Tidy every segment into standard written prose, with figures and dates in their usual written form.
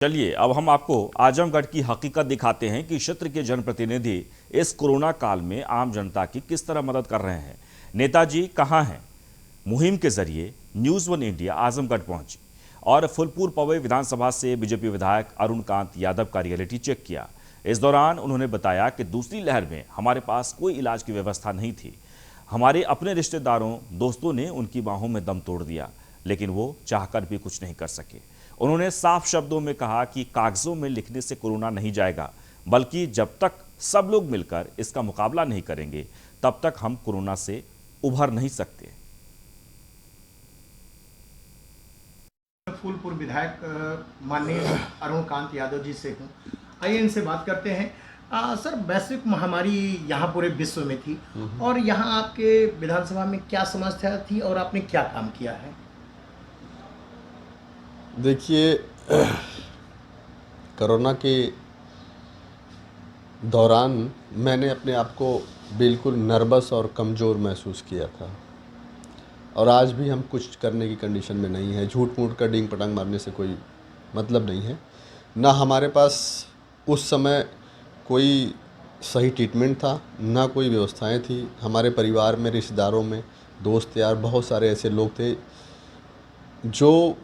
चलिए अब हम आपको आजमगढ़ की हकीकत दिखाते हैं कि क्षेत्र के जनप्रतिनिधि इस कोरोना काल में आम जनता की किस तरह मदद कर रहे हैं। नेताजी कहां हैं मुहिम के जरिए न्यूज़ वन इंडिया आजमगढ़ पहुंची और फुलपुर पवई विधानसभा से बीजेपी विधायक अरुण कांत यादव का रियलिटी चेक किया। इस दौरान उन्होंने बताया कि दूसरी लहर में हमारे पास कोई इलाज की व्यवस्था नहीं थी। हमारे अपने रिश्तेदारों दोस्तों ने उनकी बाहों में दम तोड़ दिया, लेकिन वो चाहकर भी कुछ नहीं कर सके। उन्होंने साफ शब्दों में कहा कि कागजों में लिखने से कोरोना नहीं जाएगा, बल्कि जब तक सब लोग मिलकर इसका मुकाबला नहीं करेंगे तब तक हम कोरोना से उभर नहीं सकते। फूलपुर विधायक माननीय अरुण कांत यादव जी से हूँ। आइए इनसे बात करते हैं। सर, वैश्विक महामारी यहाँ पूरे विश्व में थी और यहाँ आपके विधानसभा में क्या समस्या थी और आपने क्या काम किया है? देखिए, कोरोना के दौरान मैंने अपने आप को बिल्कुल नर्वस और कमज़ोर महसूस किया था और आज भी हम कुछ करने की कंडीशन में नहीं है। झूठ मूठ का डींग पटांग मारने से कोई मतलब नहीं है। ना हमारे पास उस समय कोई सही ट्रीटमेंट था, ना कोई व्यवस्थाएं थी। हमारे परिवार में, रिश्तेदारों में, दोस्त यार बहुत सारे ऐसे लोग थे जो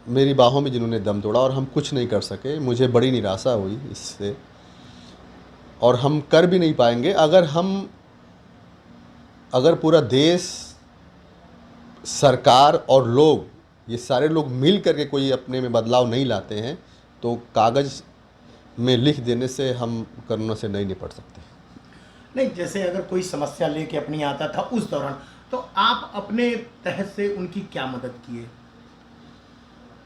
मेरी बाहों में जिन्होंने दम तोड़ा और हम कुछ नहीं कर सके। मुझे बड़ी निराशा हुई इससे और हम कर भी नहीं पाएंगे अगर पूरा देश, सरकार और लोग, ये सारे लोग मिल करके कोई अपने में बदलाव नहीं लाते हैं तो कागज़ में लिख देने से हम कोरोना से नहीं निपट सकते। नहीं, जैसे अगर कोई समस्या लेके अपनी आता था उस दौरान, तो आप अपने तहत से उनकी क्या मदद किए?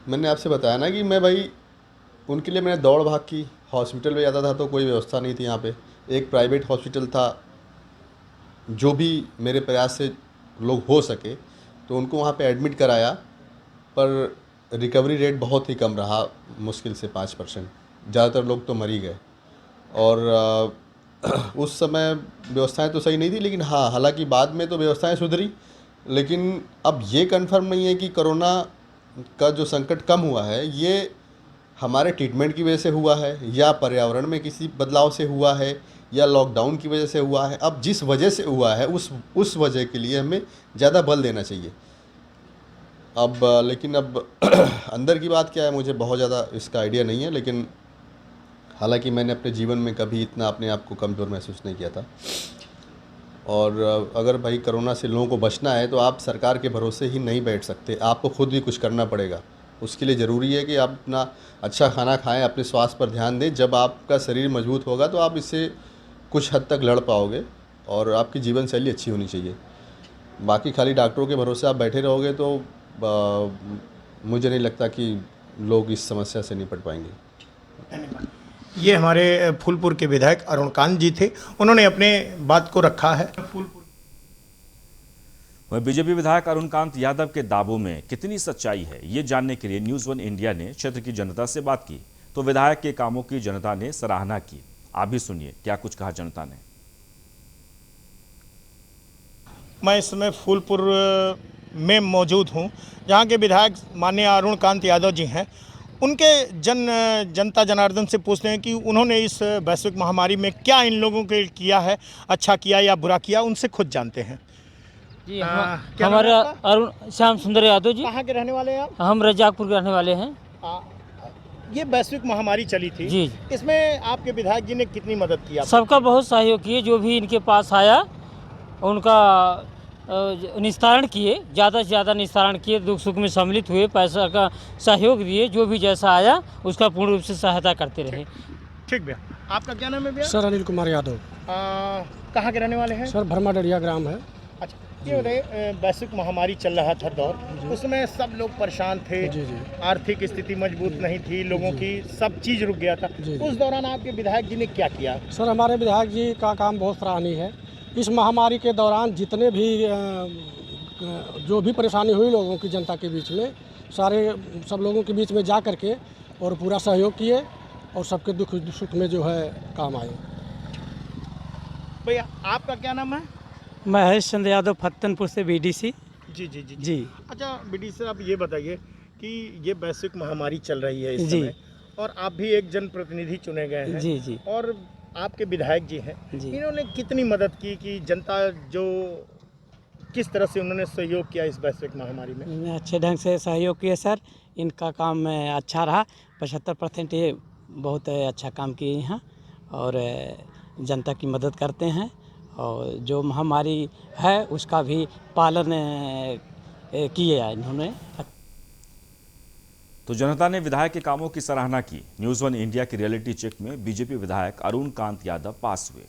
मैंने आपसे बताया ना कि मैं भाई उनके लिए मैंने दौड़ भाग की। हॉस्पिटल में जाता था तो कोई व्यवस्था नहीं थी। यहाँ पे एक प्राइवेट हॉस्पिटल था, जो भी मेरे प्रयास से लोग हो सके तो उनको वहाँ पे एडमिट कराया, पर रिकवरी रेट बहुत ही कम रहा, मुश्किल से 5%। ज़्यादातर लोग तो मर ही गए और उस समय व्यवस्थाएं तो सही नहीं थी। लेकिन हाँ, हालांकि बाद में तो व्यवस्थाएं सुधरी, लेकिन अब ये कंफर्म नहीं है कि कोरोना का जो संकट कम हुआ है ये हमारे ट्रीटमेंट की वजह से हुआ है या पर्यावरण में किसी बदलाव से हुआ है या लॉकडाउन की वजह से हुआ है। अब जिस वजह से हुआ है उस वजह के लिए हमें ज़्यादा बल देना चाहिए। लेकिन अंदर की बात क्या है, मुझे बहुत ज़्यादा इसका आइडिया नहीं है। लेकिन हालांकि मैंने अपने जीवन में कभी इतना अपने आप को कमज़ोर महसूस नहीं किया था। और अगर भाई कोरोना से लोगों को बचना है तो आप सरकार के भरोसे ही नहीं बैठ सकते, आपको खुद भी कुछ करना पड़ेगा। उसके लिए ज़रूरी है कि आप अपना अच्छा खाना खाएं, अपने स्वास्थ्य पर ध्यान दें। जब आपका शरीर मजबूत होगा तो आप इससे कुछ हद तक लड़ पाओगे और आपकी जीवन शैली अच्छी होनी चाहिए। बाकी खाली डॉक्टरों के भरोसे आप बैठे रहोगे तो मुझे नहीं लगता कि लोग इस समस्या से निपट पाएंगे। धन्यवाद। ये हमारे फूलपुर के विधायक अरुण कांत जी थे, उन्होंने अपने बात को रखा है। वहीं बीजेपी विधायक अरुण कांत यादव के दावों में कितनी सच्चाई है, ये जानने के लिए न्यूज़ वन इंडिया ने क्षेत्र की जनता से बात की तो विधायक के कामों की जनता ने सराहना की। आप भी सुनिए क्या कुछ कहा जनता ने। मैं इस समय फूलपुर में मौजूद हूँ, जहाँ के विधायक माननीय अरुण कांत यादव जी हैं। उनके जनता जनार्दन से पूछते हैं कि उन्होंने इस वैश्विक महामारी में क्या इन लोगों के किया है, अच्छा किया या बुरा किया, उनसे खुद जानते हैं। जी हमारे अरुण श्याम सुंदर यादव जी। कहाँ के रहने वाले हैं आप? हम रजाकपुर के रहने वाले हैं। ये वैश्विक महामारी चली थी जी, इसमें आपके विधायक जी ने कितनी मदद की? सबका बहुत सहयोग किए, जो भी इनके पास आया उनका निस्तारण किए, ज़्यादा से ज़्यादा निस्तारण किए, दुख सुख में सम्मिलित हुए, पैसा का सहयोग दिए, जो भी जैसा आया उसका पूर्ण रूप से सहायता करते रहे। ठीक भैया, आपका क्या नाम है भैया? सर अनिल कुमार यादव। कहाँ के रहने वाले हैं? सर भरमाडरिया ग्राम है। अच्छा, ये बताइए, वैश्विक महामारी चल रहा था दौर, उसमें सब लोग परेशान थे। जी जी। आर्थिक स्थिति मजबूत नहीं थी लोगों की, सब चीज़ रुक गया था। उस दौरान आपके विधायक जी ने क्या किया? सर हमारे विधायक जी का काम बहुत सराहनीय है। इस महामारी के दौरान जितने भी जो भी परेशानी हुई लोगों की, जनता के बीच में, सब लोगों के बीच में जा कर के और पूरा सहयोग किए और सबके दुख सुख में जो है काम आए। भैया आपका क्या नाम है? महेश चंद्र यादव, फत्तनपुर से बीडीसी। जी जी जी जी। अच्छा बीडीसी, आप ये बताइए कि ये वैश्विक महामारी चल रही है इस जी। समय, और आप भी एक जनप्रतिनिधि चुने गए हैं। जी जी और आपके विधायक जी हैं, जी। इन्होंने कितनी मदद की कि जनता जो किस तरह से उन्होंने सहयोग किया इस वैश्विक महामारी में? अच्छे ढंग से सहयोग किए सर। इनका काम अच्छा रहा। 75% ये बहुत अच्छा काम किए हैं और जनता की मदद करते हैं और जो महामारी है उसका भी पालन किया इन्होंने। तो जनता ने विधायक के कामों की सराहना की। न्यूज़ 1 इंडिया की रियलिटी चेक में बीजेपी विधायक अरुण कांत यादव पास हुए।